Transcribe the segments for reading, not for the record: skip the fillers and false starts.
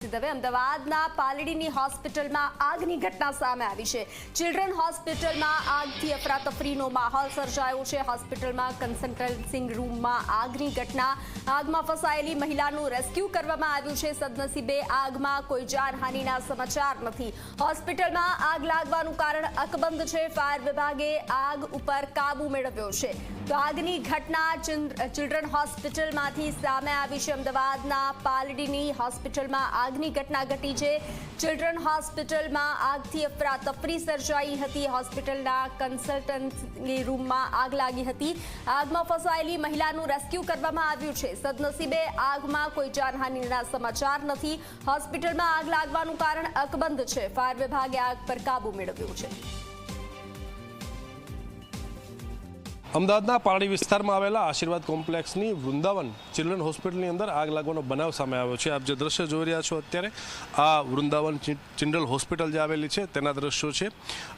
પહોંચી દવે અમદાવાદના પાલડીની હોસ્પિટલમાં આગની ઘટના સામે આવી છે। ચિલ્ડ્રન હોસ્પિટલમાં આગથી અફરાતફરીનો માહોલ સર્જાયો છે। હોસ્પિટલમાં કન્સલ્ટન્સિંગ રૂમમાં આગની ઘટના, આગમાં ફસાયેલી મહિલાનું રેસ્ક્યુ કરવામાં આવ્યું છે। સદનસીબે આગમાં કોઈ જાનહાનિના સમાચાર નથી। હોસ્પિટલમાં આગ લાગવાનું કારણ અકબંધ છે। ફાયર વિભાગે આગ ઉપર કાબુ મેળવ્યો છે। તો આગની ઘટના ચિલ્ડ્રન હોસ્પિટલમાંથી સામે આવી છે। અમદાવાદના પાલડીની હોસ્પિટલમાં આગની ઘટના ઘટી છે। ચિલ્ડ્રન હોસ્પિટલમાં આગથી અફરાતફરી સર્જાઈ હતી। હોસ્પિટલના કન્સલ્ટન્સી રૂમમાં આગ લાગી હતી। આગમાં ફસાયેલી મહિલાનું રેસ્ક્યુ કરવામાં આવ્યું છે। સદનસીબે આગમાં કોઈ જાનહાનિના સમાચાર નથી। હોસ્પિટલમાં આગ લાગવાનું કારણ અકબંધ છે। ફાયર વિભાગે આગ પર કાબુ મેળવ્યો છે। અમદાવાદના પાલડી વિસ્તારમાં આવેલા આશીર્વાદ કોમ્પ્લેક્સની વૃંદાવન ચિલ્ડ્રન હોસ્પિટલની અંદર આગ લાગવાનો બનાવ સામે આવ્યો છે। આપ જે દ્રશ્ય જોઈ રહ્યા છો અત્યારે આ વૃંદાવન ચિલ્ડ્રન હોસ્પિટલ જે આવેલી છે તેના દ્રશ્યો છે।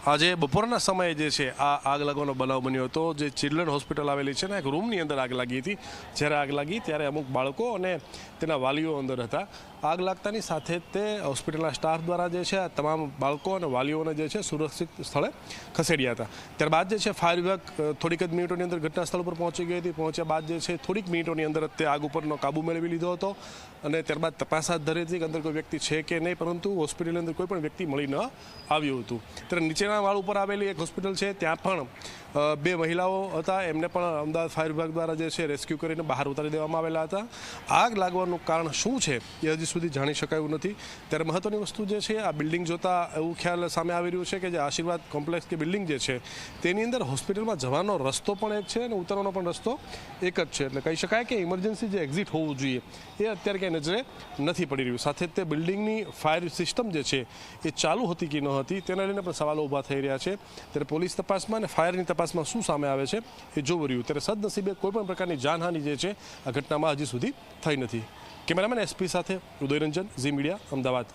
આજે બપોરના સમયે જે છે આ આગ લાગવાનો બનાવ બન્યો હતો। જે ચિલ્ડ્રન હોસ્પિટલ આવેલી છે ને એક રૂમની અંદર આગ લાગી હતી। જ્યારે આગ લાગી ત્યારે અમુક બાળકો અને તેના વાલીઓ અંદર હતા। આગ લાગતાની સાથે તે હોસ્પિટલના સ્ટાફ દ્વારા જે છે આ તમામ બાળકો અને વાલીઓને જે છે સુરક્ષિત સ્થળે ખસેડ્યા હતા। ત્યારબાદ જે છે ફાયર વિભાગ થોડીક જ મિનિટોની અંદર ઘટના સ્થળ પર પહોંચી ગઈ હતી। પહોંચ્યા બાદ જે છે થોડીક મિનિટોની અંદર તે આગ ઉપરનો કાબુ મેળવી લીધો હતો અને ત્યારબાદ તપાસ હાથ ધરી હતી કે અંદર કોઈ વ્યક્તિ છે કે નહીં, પરંતુ હોસ્પિટલની અંદર કોઈ પણ વ્યક્તિ મળી ન આવ્યું હતું। ત્યારે નીચેના માળ ઉપર આવેલી એક હોસ્પિટલ છે ત્યાં પણ બે મહિલાઓ હતા, એમને પણ અમદાવાદ ફાયર વિભાગ દ્વારા જે છે રેસ્ક્યુ કરીને બહાર ઉતારી દેવામાં આવેલા હતા। આગ લાગવાનું કારણ શું છે એ હજી સુધી જાણી શકાયું નથી। ત્યારે મહત્વની વસ્તુ જે છે આ બિલ્ડિંગ જોતા એવું ખ્યાલ સામે આવી રહ્યું છે કે જે આશીર્વાદ કોમ્પ્લેક્સ કે બિલ્ડિંગ જે છે તેની અંદર હોસ્પિટલમાં જવાનો રસ્તો પણ એક છે અને ઉતરવાનો પણ રસ્તો એક જ છે। એટલે કહી શકાય કે ઇમરજન્સી જે એક્ઝિટ હોવું જોઈએ એ અત્યારે ક્યાંય નજરે નથી પડી રહ્યું। સાથે તે બિલ્ડિંગની ફાયર સિસ્ટમ જે છે એ ચાલુ હતી કે ન હતી તેને લઈને પણ સવાલો ઊભા થઈ રહ્યા છે। ત્યારે પોલીસ તપાસમાં અને ફાયરની તપાસમાં શું સામે આવે છે એ જોવું રહ્યું। ત્યારે સદનસીબે કોઈપણ પ્રકારની જાનહાનિ જે છે આ ઘટનામાં હજી સુધી થઈ નથી। કેમેરામેન SP સાથે ઉદયરંજન, ઝી મીડિયા, અમદાવાદ।